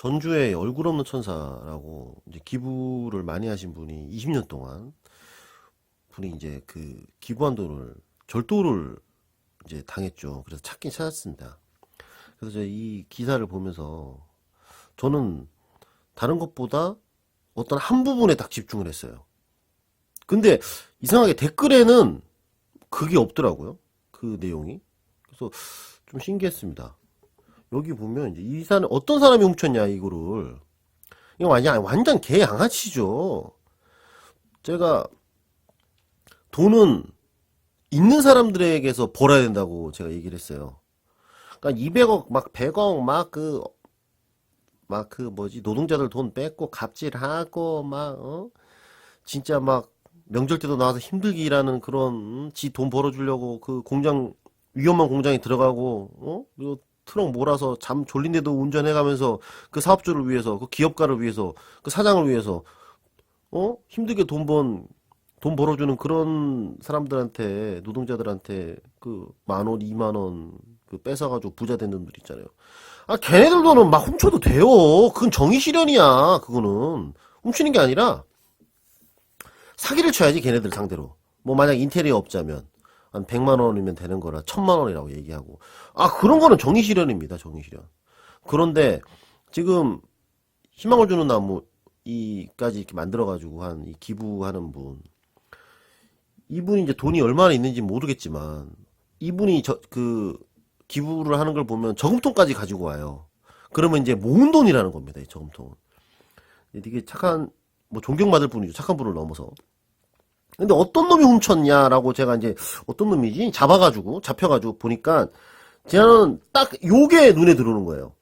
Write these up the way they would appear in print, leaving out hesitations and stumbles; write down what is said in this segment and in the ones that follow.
전주에 얼굴 없는 천사라고 이제 기부를 많이 하신 분이 20년 동안 분이 이제 그 기부한 돈을 절도를 이제 당했죠. 그래서 찾긴 찾았습니다. 그래서 제가 이 기사를 보면서 저는 다른 것보다 어떤 한 부분에 딱 집중을 했어요. 근데 이상하게 댓글에는 그게 없더라고요. 그 내용이. 그래서 좀 신기했습니다. 여기 보면 이제 이 사람 어떤 사람이 훔쳤냐 이거를 이거 완전 개 양아치죠. 제가 돈은 있는 사람들에게서 벌어야 된다고 제가 얘기를 했어요. 그러니까 200억 막 100억 막 그 뭐지 노동자들 돈 뺏고 갑질하고 막 진짜 막 명절 때도 나와서 힘들게 일하는 그런 지 돈 벌어주려고 그 공장 위험한 공장에 들어가고 그리고 트럭 몰아서 잠 졸린데도 운전해가면서 그 사업주를 위해서 그 기업가를 위해서 그 사장을 위해서 힘들게 돈 벌어주는 그런 사람들한테 노동자들한테 그 10,000원 20,000원 그 뺏어가지고 부자 된 놈들 있잖아요. 아 걔네들 돈은 막 훔쳐도 돼요. 그건 정의 실현이야. 그거는 훔치는 게 아니라 사기를 쳐야지 걔네들 상대로. 뭐 만약 인테리어 업자면 한 100만 원이면 되는 거라 1,000만 원이라고 얘기하고. 아 그런 거는 정의 실현입니다. 정의 실현. 그런데 지금 희망을 주는 나무 이까지 이렇게 만들어 가지고 한 이 기부하는 분 이분이 이제 돈이 얼마나 있는지 모르겠지만 이분이 그 기부를 하는 걸 보면 저금통까지 가지고 와요. 그러면 이제 모은 돈이라는 겁니다. 이 저금통은. 되게 착한 뭐 존경받을 분이죠. 착한 분을 넘어서. 근데 어떤 놈이 훔쳤냐라고 제가 이제 어떤 놈이지 잡혀가지고 보니까 저는 딱 요게 눈에 들어오는 거예요.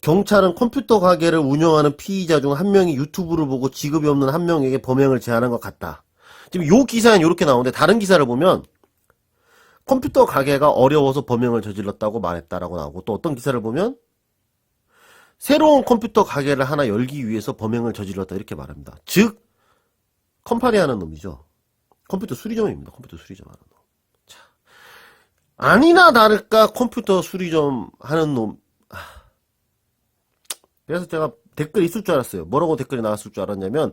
경찰은 컴퓨터 가게를 운영하는 피의자 중 한 명이 유튜브를 보고 직업이 없는 한 명에게 범행을 제안한 것 같다. 지금 요 기사는 이렇게 나오는데 다른 기사를 보면 컴퓨터 가게가 어려워서 범행을 저질렀다고 말했다라고 나오고 또 어떤 기사를 보면 새로운 컴퓨터 가게를 하나 열기 위해서 범행을 저질렀다 이렇게 말합니다. 즉 컴파니 하는 놈이죠. 컴퓨터 수리점입니다. 컴퓨터 수리점 하는 놈. 자, 아니나 다를까 컴퓨터 수리점 하는 놈. 그래서 제가 댓글 있을 줄 알았어요. 뭐라고 댓글이 나왔을 줄 알았냐면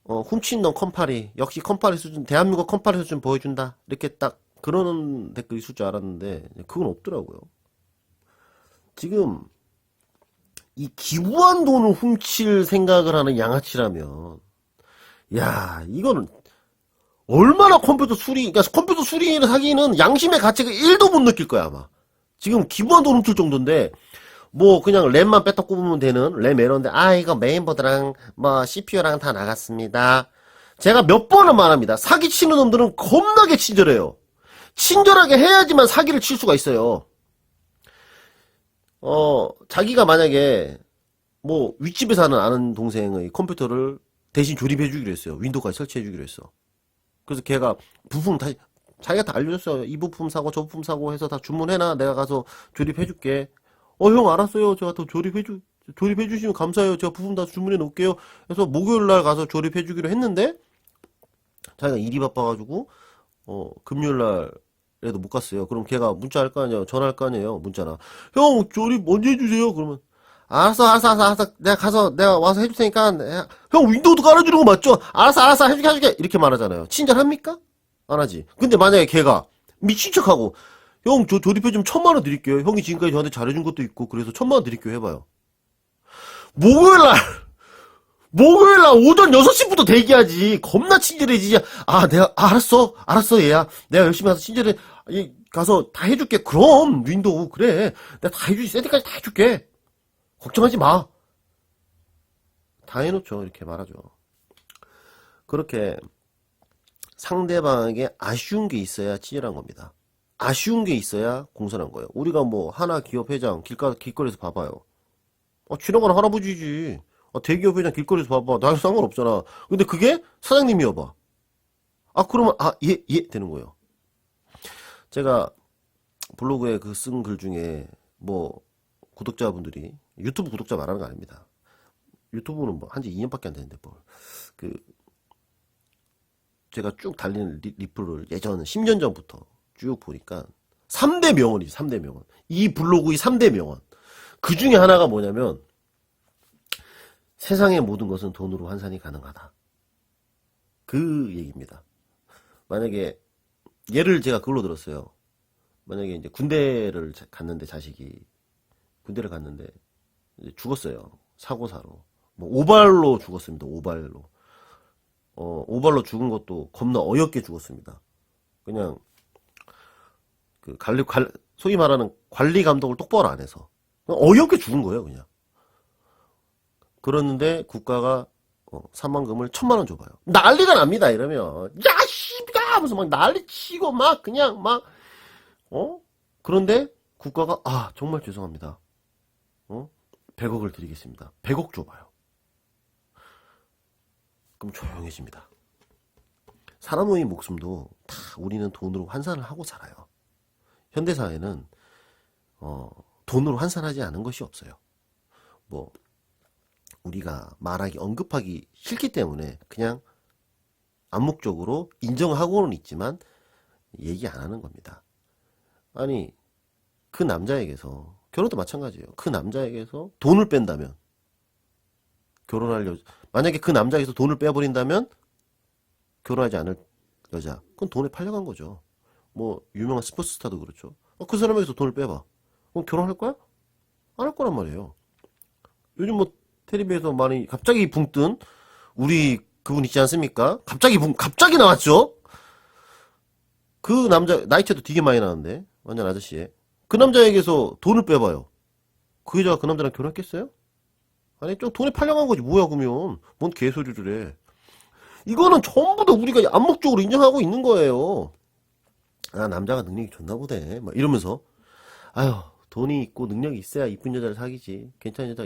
훔친 놈 컴파리 역시 컴파리 수준 대한민국 컴파리 수준 보여준다 이렇게 딱 그러는 댓글이 있을 줄 알았는데 그건 없더라고요. 지금 이 기부한 돈을 훔칠 생각을 하는 양아치라면 야 이거는 얼마나 그러니까 컴퓨터 수리를 하기는 양심의 가치가 1도 못 느낄 거야 아마. 지금 기부한 돈 훔칠 정도인데 뭐 그냥 램만 뺐다 꼽으면 되는 램 에러인데 이거 메인보드랑 뭐 CPU랑 다 나갔습니다. 제가 몇 번은 말합니다. 사기치는 놈들은 겁나게 친절해요. 친절하게 해야지만 사기를 칠 수가 있어요. 자기가 만약에 뭐 윗집에 사는 아는 동생의 컴퓨터를 대신 조립해 주기로 했어요. 윈도우까지 설치해 주기로 했어. 그래서 걔가 부품 다 자기가 다 알려줬어요. 이 부품 사고 저 부품 사고 해서 다 주문해놔. 내가 가서 조립해 줄게. 형 알았어요. 제가 더 조립해 주시면 감사해요. 제가 부품 다 주문해 놓을게요. 그래서 목요일 날 가서 조립해 주기로 했는데 자기가 일이 바빠가지고 금요일 날에도 못 갔어요. 그럼 걔가 문자 할 거 아니에요. 전화 할 거 아니에요. 문자나. 형 조립 언제 해주세요. 그러면 알았어. 내가 와서 해줄 테니까 형 윈도우도 깔아주는 거 맞죠? 알았어 해줄게 이렇게 말하잖아요. 친절합니까? 안 하지. 근데 만약에 걔가 미친 척하고 형 저 조립해 좀 1,000만 원 드릴게요. 형이 지금까지 저한테 잘해준 것도 있고 그래서 1,000만 원 드릴게요 해봐요. 목요일날 오전 6시부터 대기하지. 겁나 친절해지지. 내가 알았어 얘야. 내가 열심히 가서 친절해 가서 다 해줄게. 그럼 윈도우 그래. 내가 다 해주지. 세팅까지 다 해줄게. 걱정하지 마. 다 해놓죠. 이렇게 말하죠. 그렇게 상대방에게 아쉬운 게 있어야 친절한 겁니다. 아쉬운 게 있어야 공손한 거예요. 우리가 뭐 하나 기업 회장 길거리에서 봐봐요. 지나가는 할아버지지. 대기업 회장 길거리에서 봐봐. 나랑 상관없잖아. 근데 그게 사장님이어봐. 그러면 예 되는 거예요. 제가 블로그에 그 쓴 글 중에 뭐 구독자분들이 유튜브 구독자 말하는 거 아닙니다. 유튜브는 뭐 한지 2년밖에 안 됐는데 제가 쭉 달리는 리플을 예전 10년 전부터 쭉 보니까 3대 명언이지. 3대 명언. 이 블로그의 3대 명언. 그 중에 하나가 뭐냐면 세상의 모든 것은 돈으로 환산이 가능하다. 그 얘기입니다. 만약에 예를 제가 그걸로 들었어요. 만약에 이제 군대를 갔는데 자식이 군대를 갔는데 이제 죽었어요. 사고사로. 뭐 오발로 죽었습니다. 오발로. 오발로 죽은 것도 겁나 어이없게 죽었습니다. 그냥 그 소위 말하는 관리 감독을 똑바로 안 해서 그냥 어이없게 죽은 거예요, 그냥. 그러는데 국가가 사망금을 1,000만 원 줘봐요. 난리가 납니다. 이러면 야 씨야 하면서 막 난리치고 막 그냥 막 그런데 국가가 정말 죄송합니다. 100억을 드리겠습니다. 100억 줘봐요. 그럼 조용해집니다. 사람의 목숨도 다 우리는 돈으로 환산을 하고 살아요. 현대사회는 돈으로 환산하지 않은 것이 없어요. 뭐 우리가 말하기 언급하기 싫기 때문에 그냥 암묵적으로 인정하고는 있지만 얘기 안 하는 겁니다. 아니 그 남자에게서 결혼도 마찬가지예요. 그 남자에게서 돈을 뺀다면 만약에 그 남자에게서 돈을 빼버린다면 결혼하지 않을 여자 그건 돈에 팔려간 거죠. 뭐 유명한 스포츠 스타도 그렇죠. 그 사람에게서 돈을 빼봐. 그럼 결혼할 거야? 안 할 거란 말이에요. 요즘 뭐 텔레비에서 많이 갑자기 붕 뜬 우리 그분 있지 않습니까? 갑자기 나왔죠. 그 남자 나이차도 되게 많이 나는데 완전 아저씨에 그 남자에게서 돈을 빼봐요. 그 여자가 그 남자랑 결혼했겠어요? 아니 좀 돈에 팔려간 거지 뭐야 그러면 뭔 개소리를 해. 이거는 전부 다 우리가 암묵적으로 인정하고 있는 거예요. 남자가 능력이 좋나 보네 막 이러면서 아유 돈이 있고 능력이 있어야 이쁜 여자를 사귀지 괜찮은 여자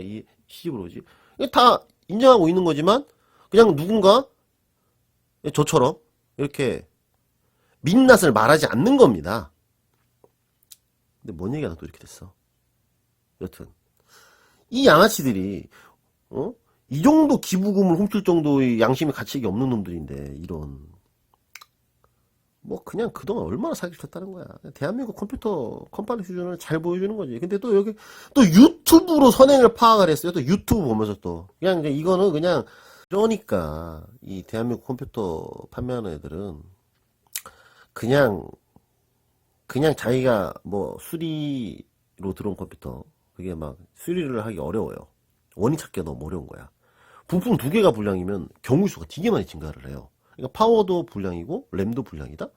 시집을 오지. 이게 다 인정하고 있는 거지만 그냥 누군가 저처럼 이렇게 민낯을 말하지 않는 겁니다. 근데 뭔 얘기하다 또 이렇게 됐어. 여튼 이 양아치들이 이 정도 기부금을 훔칠 정도의 양심의 가책이 없는 놈들인데 이런 뭐 그냥 그동안 얼마나 사기를 쳤다는 거야. 대한민국 컴퓨터 컴파니 수준을 잘 보여주는 거지. 근데 또 여기 또 유튜브로 선행을 파악을 했어요. 또 유튜브 보면서 또 그냥 이거는 그냥 그러니까 이 대한민국 컴퓨터 판매하는 애들은 그냥 자기가 뭐 수리로 들어온 컴퓨터 그게 막 수리를 하기 어려워요. 원인 찾기가 너무 어려운 거야. 부품 2개가 불량이면 경우수가 되게 많이 증가를 해요. 그러니까 파워도 불량이고 램도 불량이다?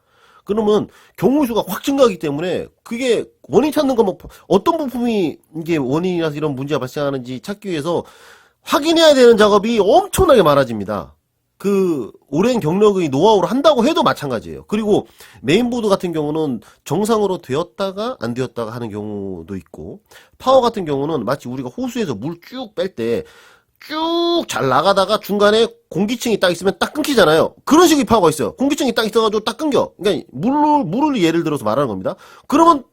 그러면 경우수가 확 증가하기 때문에 그게 원인 찾는 거 뭐 어떤 부품이 이게 원인이라서 이런 문제가 발생하는지 찾기 위해서 확인해야 되는 작업이 엄청나게 많아집니다. 그 오랜 경력의 노하우를 한다고 해도 마찬가지예요. 그리고 메인보드 같은 경우는 정상으로 되었다가 안 되었다가 하는 경우도 있고 파워 같은 경우는 마치 우리가 호수에서 물 쭉 뺄 때 쭉 잘 나가다가 중간에 공기층이 딱 있으면 딱 끊기잖아요. 그런 식의 파워가 있어요. 공기층이 딱 있어가지고 딱 끊겨. 그러니까 물을 예를 들어서 말하는 겁니다. 그러면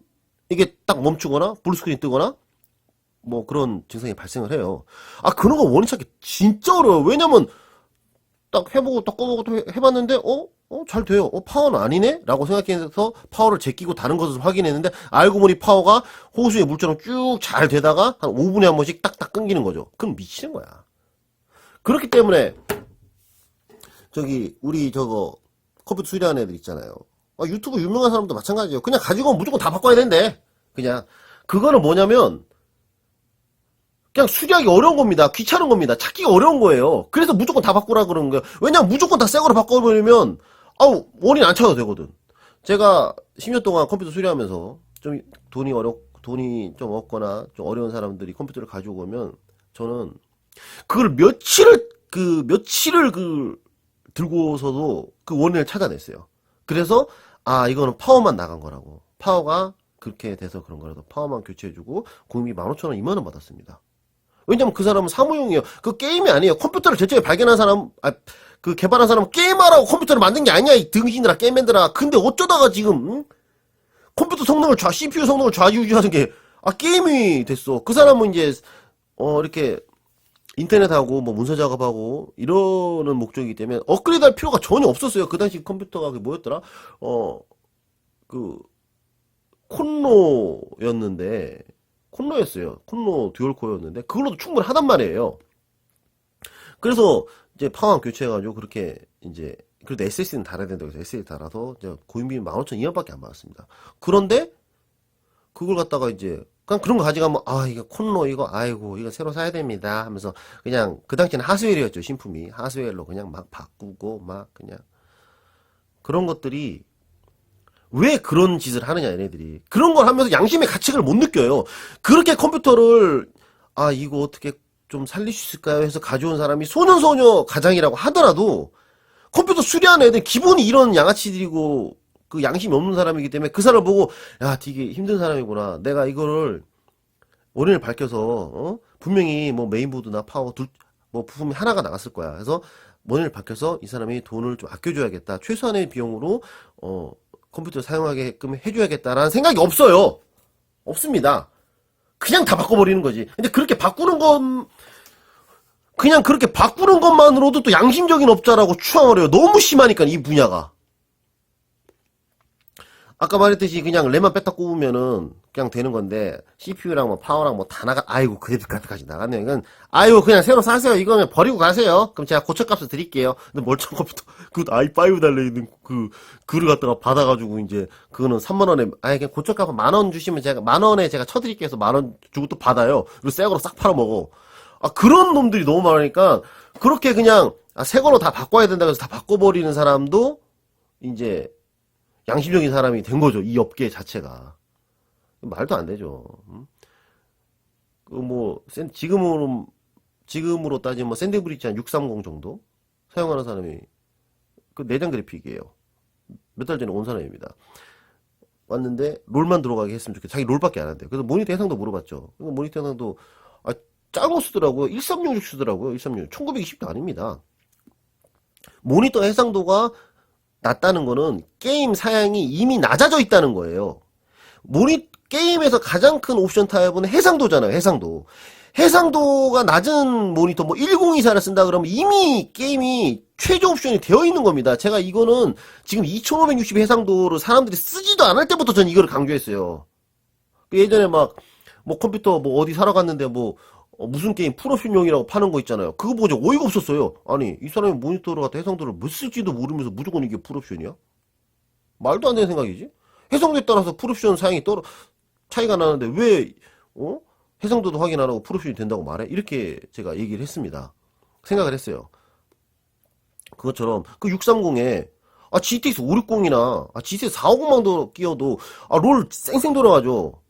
이게 딱 멈추거나 블루스크린이 뜨거나 뭐 그런 증상이 발생을 해요. 그런 거 원인 찾기 진짜 어려워요. 왜냐면 딱 해보고 딱 꺼보고 또 해봤는데 잘 돼요. 파워는 아니네? 라고 생각해서 파워를 제끼고 다른 것을 확인했는데 알고 보니 파워가 호수의 물처럼 쭉 잘 되다가 한 5분에 한 번씩 딱딱 끊기는 거죠. 그럼 미치는 거야. 그렇기 때문에 우리 컴퓨터 수리하는 애들 있잖아요. 유튜브 유명한 사람도 마찬가지예요. 그냥 가지고 무조건 다 바꿔야 된대. 그냥 그거는 뭐냐면 그냥 수리하기 어려운 겁니다. 귀찮은 겁니다. 찾기가 어려운 거예요. 그래서 무조건 다 바꾸라 그러는 거예요. 왜냐면 무조건 다 새 거로 바꿔버리면 원인 안 찾아도 되거든. 제가 10년 동안 컴퓨터 수리하면서 좀 돈이 좀 없거나 좀 어려운 사람들이 컴퓨터를 가지고 오면 저는 그걸 며칠을 들고서도 그 원인을 찾아냈어요. 그래서 이거는 파워만 나간 거라고. 파워가 그렇게 돼서 그런 거라도 파워만 교체해주고 공임이 15,000원, 20,000원 받았습니다. 왜냐면 그 사람은 사무용이에요. 그 게임이 아니에요. 컴퓨터를 제쪽에 발견한 사람, 그 개발한 사람은 게임하라고 컴퓨터를 만든 게 아니야. 이 등신들아, 게임맨들아. 근데 어쩌다가 지금, 컴퓨터 성능을 CPU 성능을 좌지우지하는 게, 게임이 됐어. 그 사람은 이제, 이렇게, 인터넷하고, 뭐, 문서 작업하고, 이러는 목적이기 때문에, 업그레이드 할 필요가 전혀 없었어요. 그 당시 컴퓨터가 뭐였더라? 콘노였는데, 콘로였어요. 콘로 듀얼코어였는데 그걸로도 충분하단 말이에요. 그래서 이제 파왕 교체해가지고 그렇게 이제 그래도 SSD는 달아야 된다고 해서 SSD 달아서 이제 고인비는 15,200원밖에 안 받았습니다. 그런데 그걸 갖다가 이제 그냥 그런 거 가져가면 아 이거 콘로 이거 아이고 이거 새로 사야 됩니다 하면서 그냥 그 당시에는 하스웰이었죠. 신품이 하스웰로 그냥 막 바꾸고 막 그냥 그런 것들이 왜 그런 짓을 하느냐 얘네들이 그런 걸 하면서 양심의 가책을 못 느껴요. 그렇게 컴퓨터를 아 이거 어떻게 좀 살릴 수 있을까요 해서 가져온 사람이 소년소녀 가장이라고 하더라도 컴퓨터 수리하는 애들 기본이 이런 양아치들이고 그 양심이 없는 사람이기 때문에 그 사람을 보고 야 되게 힘든 사람이구나 내가 이거를 원인을 밝혀서 분명히 뭐 메인보드나 파워 뭐 부품이 하나가 나갔을 거야. 그래서 원인을 밝혀서 이 사람이 돈을 좀 아껴줘야겠다. 최소한의 비용으로 컴퓨터 사용하게끔 해줘야겠다라는 생각이 없어요. 없습니다. 그냥 다 바꿔버리는 거지. 근데 그렇게 바꾸는 건 그냥 그렇게 바꾸는 것만으로도 또 양심적인 업자라고 추앙을 해요. 너무 심하니까 이 분야가. 아까 말했듯이 그냥 램만 뺐다 꼽으면은 그냥 되는 건데 CPU랑 뭐 파워랑 뭐 다 나가 아이고 그래픽 카드까지 나갔네요. 이건 아이고 그냥 새로 사세요. 이거는 버리고 가세요. 그럼 제가 고쳐값을 드릴게요. 근데 멀쩡한 컴퓨터 그 i5 달려있는 그를 갖다가 받아가지고 이제 그거는 3만원에 아예 그냥 고쳐값 10,000원 주시면 제가 10,000원에 제가 쳐드릴게요 해서 10,000원 주고 또 받아요. 그리고 새 거로 싹 팔아먹어. 아 그런 놈들이 너무 많으니까 그렇게 그냥 새 거로 다 바꿔야 된다고 해서 다 바꿔버리는 사람도 이제 양심적인 사람이 된 거죠. 이 업계 자체가. 말도 안 되죠. 뭐, 지금으로 따지면 샌드브리지 한 630 정도? 사용하는 사람이, 그 내장 그래픽이에요. 몇 달 전에 온 사람입니다. 왔는데, 롤만 들어가게 했으면 좋겠다. 자기 롤밖에 안 한대요. 그래서 모니터 해상도 물어봤죠. 모니터 해상도, 짠 거 쓰더라고요. 1366 쓰더라고요. 1366. 1920도 아닙니다. 모니터 해상도가 낮다는 거는 게임 사양이 이미 낮아져 있다는 거예요. 게임에서 가장 큰 옵션 타입은 해상도잖아요. 해상도. 해상도가 낮은 모니터 뭐 1024를 쓴다 그러면 이미 게임이 최저 옵션이 되어 있는 겁니다. 제가 이거는 지금 2560 해상도를 사람들이 쓰지도 않을 때부터 전 이거를 강조했어요. 예전에 막 뭐 컴퓨터 뭐 어디 사러 갔는데 뭐 무슨 게임 풀옵션용이라고 파는 거 있잖아요. 그거 보고 저 어이가 없었어요. 아니 이 사람이 모니터를 갖다 해상도를 못 쓸지도 모르면서 무조건 이게 풀옵션이야? 말도 안 되는 생각이지. 해상도에 따라서 풀옵션 사양이 차이가 나는데 왜 해상도도 확인 안 하고 풀옵션이 된다고 말해? 이렇게 제가 얘기를 했습니다. 생각을 했어요. 그것처럼 그 630에 GTX 560이나 GTX 450만 더 끼워도 롤 쌩쌩 돌아가죠.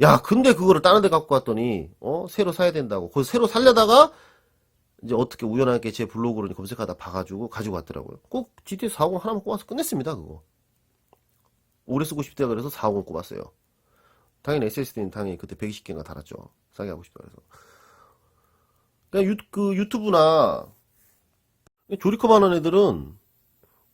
야, 근데 그거를 다른 데 갖고 왔더니, 새로 사야 된다고. 거기서 새로 살려다가, 이제 어떻게 우연하게 제 블로그를 검색하다 봐가지고 가지고 왔더라고요. 꼭 GTX 450 하나만 꼽아서 끝냈습니다, 그거. 오래 쓰고 싶다 그래서 450 꼽았어요. 당연히 SSD는 당연히 그때 120개인가 달았죠. 싸게 하고 싶다 그래서. 그냥 유튜브나, 조리컵 하는 애들은,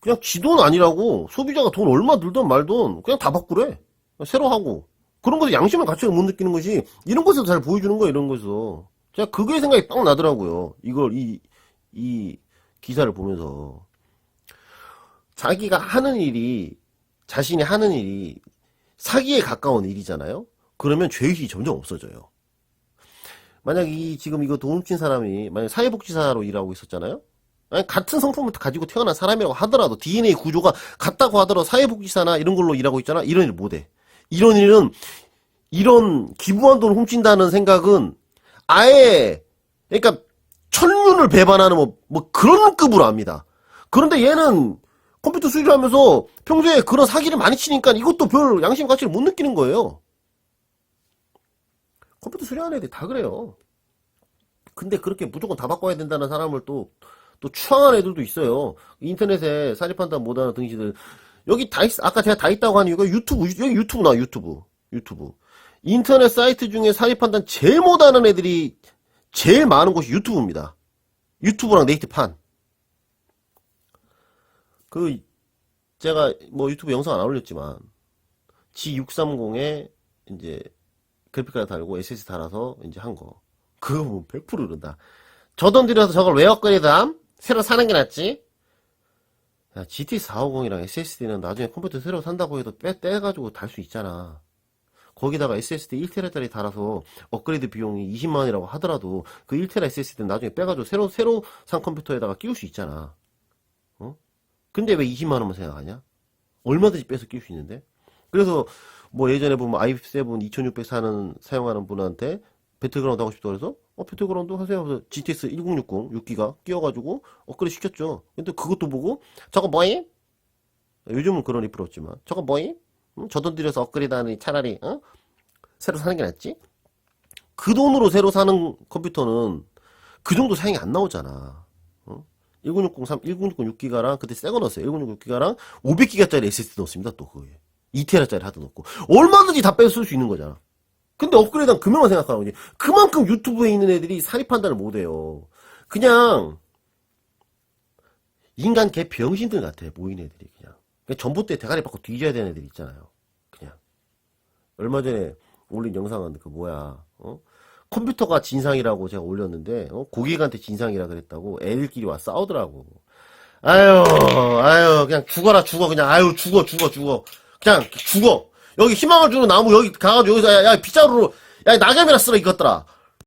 그냥 지 돈 아니라고, 소비자가 돈 얼마 들든 말든, 그냥 다 바꾸래. 새로 하고. 그런 것에 양심의 가치를 못 느끼는 것이 이런 것에서 잘 보여주는 거예요. 이런 거에서 제가 그게 생각이 딱 나더라고요. 이걸 이 기사를 보면서 자기가 하는 일이 자신이 하는 일이 사기에 가까운 일이잖아요. 그러면 죄의식이 점점 없어져요. 만약 지금 이거 돈 훔친 사람이 만약 사회복지사로 일하고 있었잖아요. 아니, 같은 성품을 가지고 태어난 사람이라고 하더라도 DNA 구조가 같다고 하더라도 사회복지사나 이런 걸로 일하고 있잖아. 이런 일 못해. 이런 일은 이런 기부한 돈을 훔친다는 생각은 아예 그러니까 천륜을 배반하는 뭐 그런 급으로 합니다. 그런데 얘는 컴퓨터 수리를 하면서 평소에 그런 사기를 많이 치니까 이것도 별 양심 가치를 못 느끼는 거예요. 컴퓨터 수리하는 애들이 다 그래요. 근데 그렇게 무조건 다 바꿔야 된다는 사람을 또 추앙하는 애들도 있어요. 인터넷에 사립판단 못하는 등신들 여기 다 아까 제가 다 있다고 하는 이유가 여기 유튜브 나와, 유튜브. 인터넷 사이트 중에 사립판단 제일 못하는 애들이 제일 많은 곳이 유튜브입니다. 유튜브랑 네이트판. 제가 뭐 유튜브 영상 안 올렸지만, G630에 이제 그래픽카드 달고 SSD 달아서 이제 한 거. 그거 보면 100% 이런다. 저 돈 들여서 저걸 왜 업그레이드함? 새로 사는 게 낫지? 야, GT450이랑 SSD는 나중에 컴퓨터 새로 산다고 해도 떼가지고 달 수 있잖아. 거기다가 SSD 1TB짜리 달아서 업그레이드 비용이 20만원이라고 하더라도 그 1TB SSD는 나중에 빼가지고 새로 산 컴퓨터에다가 끼울 수 있잖아. 어? 근데 왜 20만원만 생각하냐? 얼마든지 빼서 끼울 수 있는데? 그래서 뭐 예전에 보면 i7 2600 사용하는 분한테 배틀그라운드 하고 싶다 그래서 배틀그라운드 하세요. 그래서 GTX 1060 6기가 끼워가지고 업그레이드 시켰죠. 근데 그것도 보고 저거 뭐임? 요즘은 그런 리플 없지만 저거 뭐임? 응? 저 돈 들여서 업그레이드 하니 차라리 새로 사는 게 낫지? 그 돈으로 새로 사는 컴퓨터는 그 정도 사양이 안 나오잖아. 1060 6기가랑 그때 새거 넣었어요. 1060 6기가랑 500기가짜리 SSD 넣었습니다. 또 그거에 2TB짜리 하드 넣고 얼마든지 다 빼서 쓸 수 있는 거잖아. 근데 업그레이드는 금액만 생각하는 거지. 그만큼 유튜브에 있는 애들이 사리 판단을 못해요. 그냥 인간 개 병신들 같아. 모인 애들이 그냥 전봇대 대가리 받고 뒤져야 되는 애들 있잖아요. 그냥 얼마 전에 올린 영상은 그 뭐야 컴퓨터가 진상이라고 제가 올렸는데 고객한테 진상이라 그랬다고 애들끼리 와 싸우더라고. 아유 그냥 죽어 그냥 아유 죽어 그냥 죽어. 여기 희망을 주는 나무 여기 가가지고 여기서 야 빗자루로 야 낙엽이나 쓰라 이것들아.